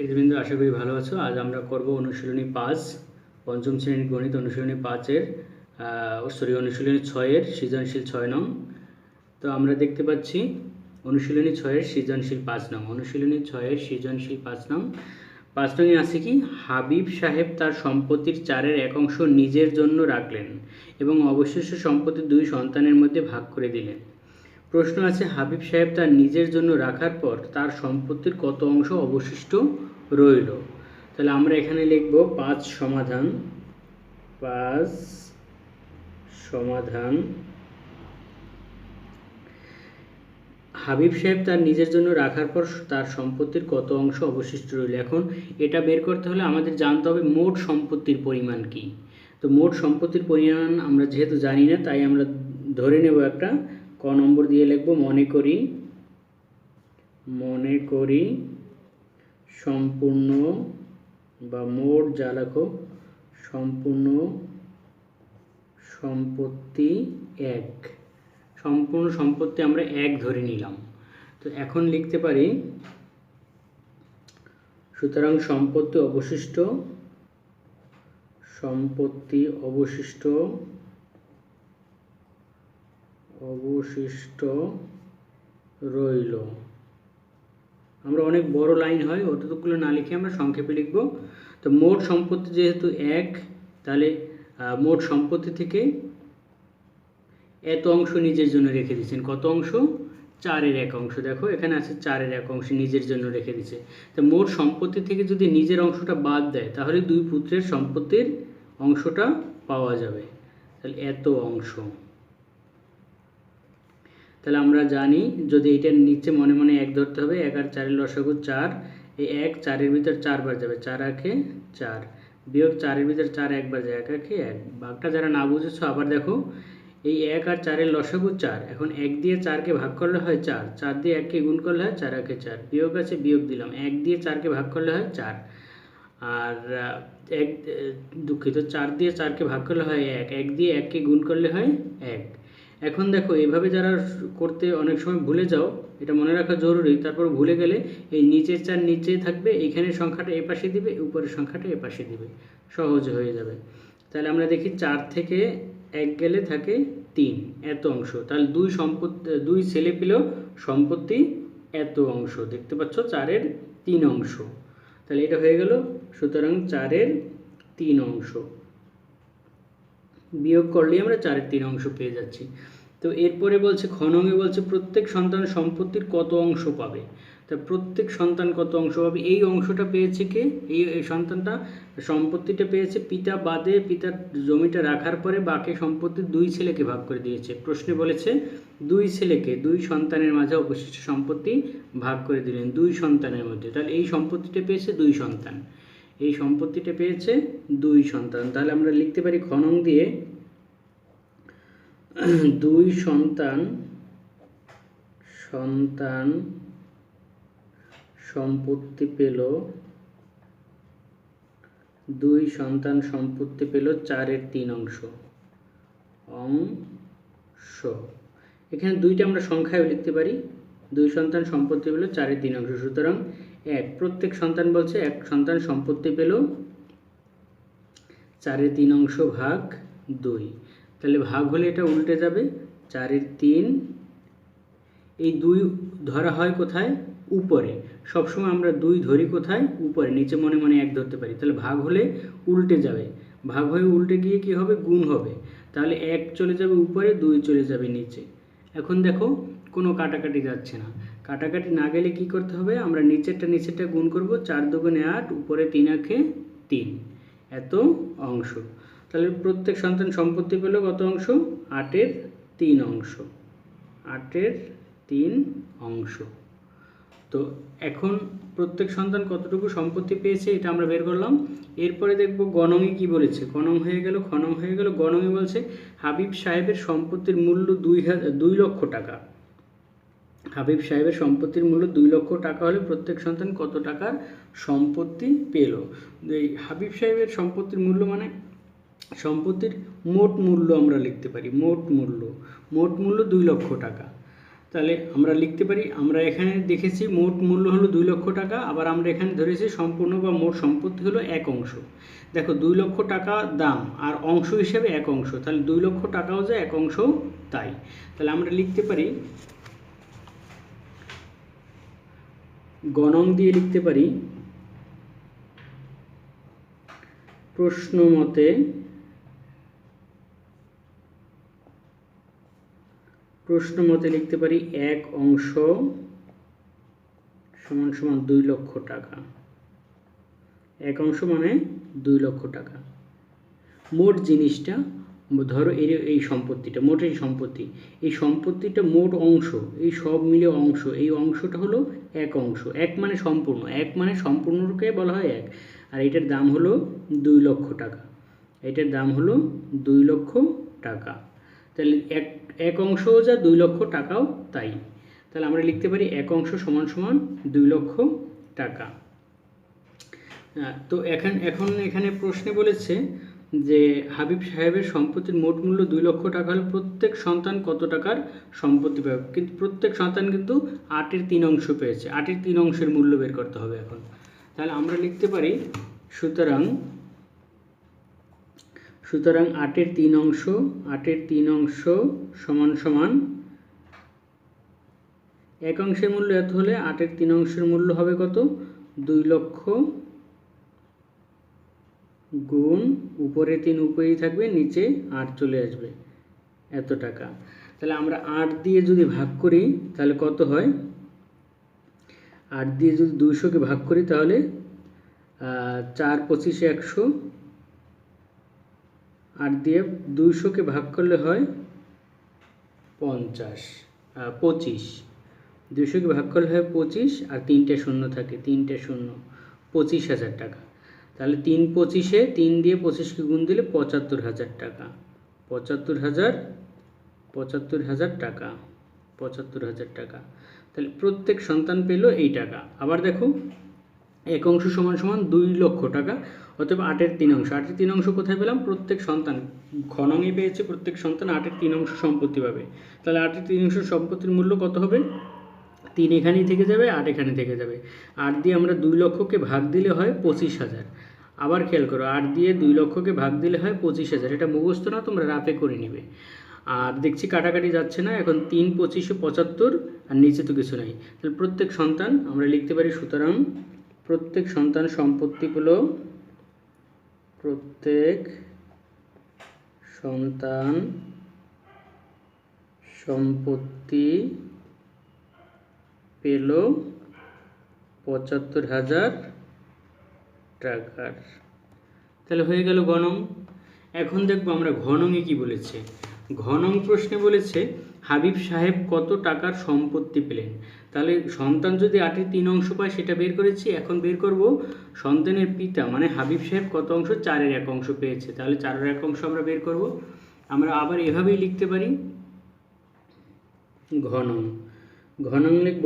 শিক্ষার্থীবৃন্দ, আশা করি ভালো আছো। আজ আমরা করব অনুশীলনী 5, পঞ্চম শ্রেণীর গণিত অনুশীলনী 5-এর অনুশীলনী 6-এর সৃজনশীল 6 নং। তো আমরা দেখতে পাচ্ছি অনুশীলনী 6-এর সৃজনশীল 5 নং। অনুশীলনী 6-এর সৃজনশীল 5 নং। 5 নংয়ে আছে কি, হাবিব সাহেব তার সম্পত্তির 4-এর 1 অংশ নিজের জন্য রাখলেন এবং অবশিষ্ট সম্পত্তি 2 সন্তানের মধ্যে ভাগ করে দিলেন। প্রশ্ন আছে, হাবিব সাহেব তার নিজের জন্য রাখার পর তার সম্পত্তির কত অংশ অবশিষ্ট রইল। তাহলে আমরা এখানে লিখব 5 সমাধান। হাবিব সাহেব তার নিজের জন্য রাখার পর তার সম্পত্তির কত অংশ অবশিষ্ট রইল। এখন এটা বের করতে হলে আমাদের জানতে হবে মোট সম্পত্তির পরিমাণ কি। তো মোট সম্পত্তির পরিমাণ আমরা যেহেতু জানি না, তাই আমরা ধরে নেব একটা ক নম্বর দিয়ে লিখব, মনে করি সম্পূর্ণ বা মোট যা লেখো সম্পূর্ণ সম্পত্তি 1। সম্পূর্ণ সম্পত্তি আমরা 1 ধরে নিলাম। তো এখন লিখতে পারি, সুতরাং সম্পত্তি অবশিষ্ট রইল। আমরা অনেক বড় লাইন হয়, অতটুকুলো না লিখে আমরা সংক্ষেপে লিখব। তো মোট সম্পত্তি যেহেতু 1, তাহলে মোট সম্পত্তি থেকে এত অংশ নিজের জন্য রেখে দিয়েছেন। কত অংশ? 4-এর 1 অংশ। দেখো এখানে আছে 4-এর 1 অংশ নিজের জন্য রেখে দিয়েছে। তো মোট সম্পত্তি থেকে যদি নিজের অংশটা বাদ দেয়, তাহলে 2 পুত্রের সম্পত্তির অংশটা পাওয়া যাবে। তাহলে এত অংশ। তাহলে আমরা জানি, যদি এইটার নিচে মনে মনে 1 ধরতে হবে, 1 আর 4-এর লসাগু 4, এই 1 4-এর ভিতর 4 বার যাবে, 4 আঁকে 4, বিয়োগ 4-এর ভিতর 4 একবার যায়, 1 আঁকে 1। ভাগটা যারা না বুঝেছো আবার দেখো, এই 1 আর 4-এর লসাগু 4। এখন 1 দিয়ে 4-কে ভাগ করলে হয় 4, 4 দিয়ে 1-কে গুণ করলে হয় 4 আঁকে 4, বিয়োগ আছে বিয়োগ দিলাম, 1 দিয়ে 4-কে ভাগ করলে হয় 4, আর 4 দিয়ে 4-কে ভাগ করলে হয় 1, 1 দিয়ে 1-কে গুণ করলে হয় 1। এখন দেখো, এভাবে যারা করতে অনেক সময় ভুলে যাও, এটা মনে রাখা জরুরি। তারপর ভুলে গেলে এই নিচের 4 নিচেই থাকবে, এইখানে সংখ্যাটা এ পাশে দিবে, উপরের সংখ্যাটা এ পাশে দিবে, সহজ হয়ে যাবে। তাহলে আমরা দেখি 4 থেকে 1 গেলে থাকে 3, এত অংশ। তাহলে 2 ছেলে পেল সম্পত্তি এত অংশ। দেখতে পাচ্ছ 4-এর 3 অংশ। তাহলে এটা হয়ে গেল, সুতরাং 4-এর 3 অংশ। বিয়োগ করলেই আমরা 4-এর 3 অংশ পেয়ে যাচ্ছি। তো এরপরে বলছে, খনঙে বলছে প্রত্যেক সন্তান সম্পত্তির কত অংশ পাবে। তা প্রত্যেক সন্তান কত অংশ পাবে, এই অংশটা পেয়েছে কে? এই সন্তানটা সম্পত্তিটা পেয়েছে পিতা বাদে, পিতার জমিটা রাখার পরে বাকি সম্পত্তি 2 ছেলেকে ভাগ করে দিয়েছে। প্রশ্নে বলেছে 2 ছেলেকে, 2 সন্তানের মাঝে অবশিষ্ট সম্পত্তি ভাগ করে দিলেন 2 সন্তানের মধ্যে। তাহলে এই সম্পত্তিটা পেয়েছে 2 সন্তান, এই সম্পত্তিটা পেয়েছে 2 সন্তান। তাহলে আমরা লিখতে পারি খনং দিয়ে, 2 সন্তান সম্পত্তি পেল 4-এর 3 অংশ। এখানে 2টা আমরা সংখ্যায় লিখতে পারি, 2 সন্তান সম্পত্তি পেল 4-এর 3 অংশ। সুতরাং 1, প্রত্যেক সন্তান বলছে 1 সন্তান সম্পত্তি পেল 4-এর 3 অংশ ভাগ 2। তাহলে ভাগ হলে এটা উল্টে যাবে, 4-এর 3। এই 2 ধরা হয় কোথায়? উপরে। সবসময় আমরা 2 ধরি কোথায়? উপরে। নিচে মনে মনে 1 ধরতে পারি। তাহলে ভাগ হলে উল্টে যাবে, ভাগ হয়ে উল্টে গিয়ে কি হবে? গুণ হবে। তাহলে 1 চলে যাবে উপরে, 2 চলে যাবে নিচে। এখন দেখো কোনো কাটাকাটি যাচ্ছে না। কাটাকাটি না গেলে কি করতে হবে? আমরা নিচেরটা গুণ করব, 4 দুগুণে 8, উপরে 3 আঁকে 3, এত অংশ। তাহলে প্রত্যেক সন্তান সম্পত্তি পেল কত অংশ? 8-এর 3 অংশ। 8-এর 3 অংশ। তো এখন প্রত্যেক সন্তান কতটুকু সম্পত্তি পেয়েছে এটা আমরা বের করলাম। এরপরে দেখব গণঙে কি বলেছে। খনং হয়ে গেল। গণঙে বলছে হাবিব সাহেবের সম্পত্তির মূল্য 2 লক্ষ টাকা। হাবিব সাহেবের সম্পত্তির মূল্য 2 লক্ষ টাকা হলে প্রত্যেক সন্তান কত টাকার সম্পত্তি পেল। এই হাবিব সাহেবের সম্পত্তির মূল্য মানে সম্পত্তির মোট মূল্য আমরা লিখতে পারি, মোট মূল্য 2 লক্ষ টাকা। তাহলে আমরা লিখতে পারি, আমরা এখানে দেখেছি মোট মূল্য হলো 2 লক্ষ টাকা, আবার আমরা এখানে ধরেছি সম্পূর্ণ বা মোট সম্পত্তি হলো 1 অংশ। দেখো 2 লক্ষ টাকা দাম আর অংশ হিসেবে 1 অংশ, তাহলে 2 লক্ষ টাকাও যে 1 অংশ তাই। তাহলে আমরা লিখতে পারি গণং দিয়ে লিখতে পারি প্রশ্ন মতে লিখতে পারি 1 অংশ সমান সমান 2 লক্ষ টাকা। 1 অংশ মানে 2 লক্ষ টাকা। মোট জিনিসটা ধরো এই সম্পত্তিটা, মোট এই সম্পত্তিটা মোট অংশ, এই সব মিলে অংশ, এই অংশটা হলো 1 অংশ। 1 মানে সম্পূর্ণ, 1 মানে সম্পূর্ণকে বলা হয় 1। আর এটার দাম হলো 2 লক্ষ টাকা। এটার দাম হলো 2 লক্ষ টাকা। তাহলে এক অংশও যা 2 লক্ষ টাকাও তাই। তাহলে আমরা লিখতে পারি 1 অংশ সমান সমান 2 লক্ষ টাকা। তো এখন এখানে প্রশ্নে বলেছে যে হাবিব সাহেবের সম্পত্তির মোট মূল্য 2 লক্ষ টাকা হলে প্রত্যেক সন্তান কত টাকার সম্পত্তি পাবে। কিন্তু প্রত্যেক সন্তান কিন্তু 8-এর 3 অংশ পেয়েছে। 8-এর 3 অংশের মূল্য বের করতে হবে এখন। তাহলে আমরা লিখতে পারি সুতরাং 8-এর 3 অংশ সমান সমান 1 অংশের মূল্য এত হলে 8-এর 3 অংশের মূল্য হবে কত? 2 লক্ষ গুণ উপরে 3 উপরেই থাকবে, নিচে 8 চলে আসবে, এত টাকা। তাহলে আমরা 8 দিয়ে যদি ভাগ করি তাহলে কত হয়? 8 দিয়ে যদি 200-কে ভাগ করি তাহলে 4 25 100। 8 দিয়ে 200-কে ভাগ করলে হয় 25। 200-কে ভাগ করলে হয় 25, আর 3টে শূন্য থাকে, 3টে শূন্য, 25,000 টাকা। তাহলে 3 25-এ 3 দিয়ে 25-কে গুণ দিলে 75,000 টাকা। 75,000 টাকা। 75,000 টাকা। তাহলে প্রত্যেক সন্তান পেল এই টাকা। আবার দেখো 1 অংশ সমান সমান 2 লক্ষ টাকা, অতএব 8-এর 3 অংশ। 8-এর 3 অংশ কোথায় পেলাম? প্রত্যেক সন্তান, ঘনঙে পেয়েছে প্রত্যেক সন্তান 8-এর 3 অংশ সম্পত্তি পাবে। তাহলে 8-এর 3 অংশ সম্পত্তির মূল্য কত হবে? 3 এখানেই থেকে যাবে, 8 এখানে থেকে যাবে। 8 দিয়ে আমরা 2 লক্ষকে ভাগ দিলে হয় 25,000। আবার খেয়াল করো, 8 দিয়ে 2 লক্ষকে ভাগ দিলে হয় 25,000। এটা মুখস্থ না, তোমরা রাফে করে নিবে। আর দেখছি কাটাকাটি যাচ্ছে না। এখন 3 25-এ 75, আর নিচে তো কিছু নাই। তাহলে প্রত্যেক সন্তান আমরা লিখতে পারি, সুতরাং প্রত্যেক সন্তান সম্পত্তি হলো, প্রত্যেক সন্তান সম্পত্তি পেল 75,000 টাকার। তাহলে হয়ে গেল গণং। এখন দেখবো আমরা ঘনঙে কি বলেছে। ঘনং প্রশ্নে বলেছে হাবিব সাহেব কত টাকার সম্পত্তি পেলেন। তাহলে সন্তান যদি 8-এর 3 অংশ পায় সেটা বের করেছি। এখন বের করব সন্তানের পিতা মানে হাবিব সাহেব কত অংশ? 4-এর 1 অংশ পেয়েছে। তাহলে 4-এর 1 অংশ আমরা বের করব। আমরা আবার এভাবেই লিখতে পারি ঘনং। ঘনং লিখব,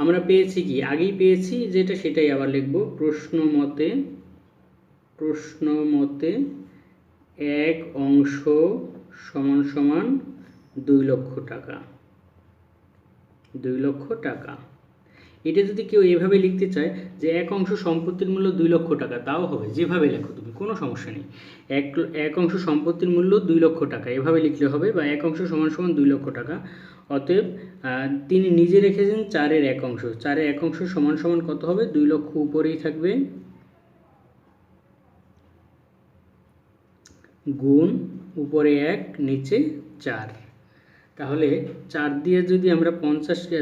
আমরা পেয়েছি কি? আগেই পেয়েছি যেটা, সেটাই আবার লিখব। প্রশ্ন মতে 1 অংশ সমান সমান 2 লক্ষ টাকা। 2 লক্ষ টাকা। এটা যদি কেউ এভাবে লিখতে চায় যে 1 অংশ সম্পত্তির মূল্য 2 লক্ষ টাকা, তাও হবে, যেভাবে লেখো তুমি, কোনো সমস্যা নেই। 1 অংশ সম্পত্তির মূল্য 2 লক্ষ টাকা এভাবে লিখলে হবে, বা 1 অংশ সমান সমান 2 লক্ষ টাকা। অতএব তিনি নিজে রেখেছেন 4-এর 1 অংশ। 4-এর 1 অংশ সমান সমান কত হবে? 2 লক্ষ উপরেই থাকবে, গুণ উপরে 1 নিচে 4। তাহলে 4 দিয়ে যদি আমরা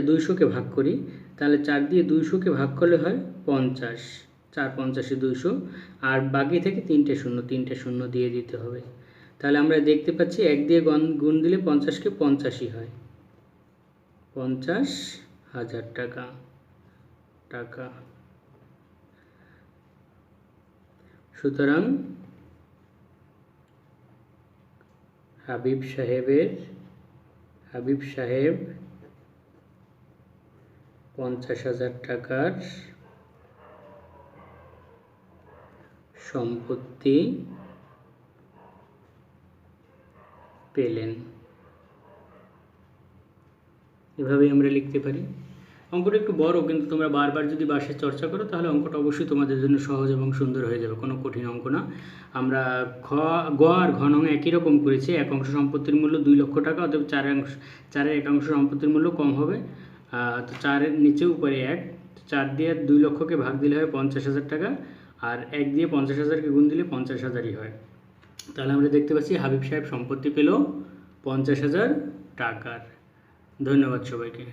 200-কে ভাগ করি তাহলে 4 দিয়ে 200-কে ভাগ করলে হয় 50। 4 50-এ 200, আর বাকি থেকে 3টে শূন্য দিয়ে দিতে হবে। তাহলে আমরা দেখতে পাচ্ছি 1 দিয়ে গুণ দিলে 50-কে 85 হয়, 50,000 টাকা। সুতরাং হাবিব সাহেব 50,000 টাকার সম্পত্তি পেলেন। এভাবেই আমরা লিখতে পারি। অঙ্কটা একটু বড়, কিন্তু তোমরা বারবার যদি বাসায় চর্চা করো তাহলে অঙ্কটা অবশ্যই তোমাদের জন্য সহজ এবং সুন্দর হয়ে যাবে, কোনো কঠিন অঙ্ক না। আমরা গ আর ঘ নং একই রকম করেছি। এক অংশ সম্পত্তির মূল্য 2 লক্ষ টাকা, অতএব চারের এক অংশ সম্পত্তির মূল্য কম হবে। তো 4-এর নিচে উপরে 1, 4 দিয়ে 2 লক্ষকে ভাগ দিলে হয় 50,000 টাকা, আর 1 দিয়ে 50,000কে গুণ দিলে 50,000ই হয়। তাহলে আমরা দেখতে পাচ্ছি হাবিব সাহেব সম্পত্তি পেল 50,000 টাকার। ধন্যবাদ সবাইকে।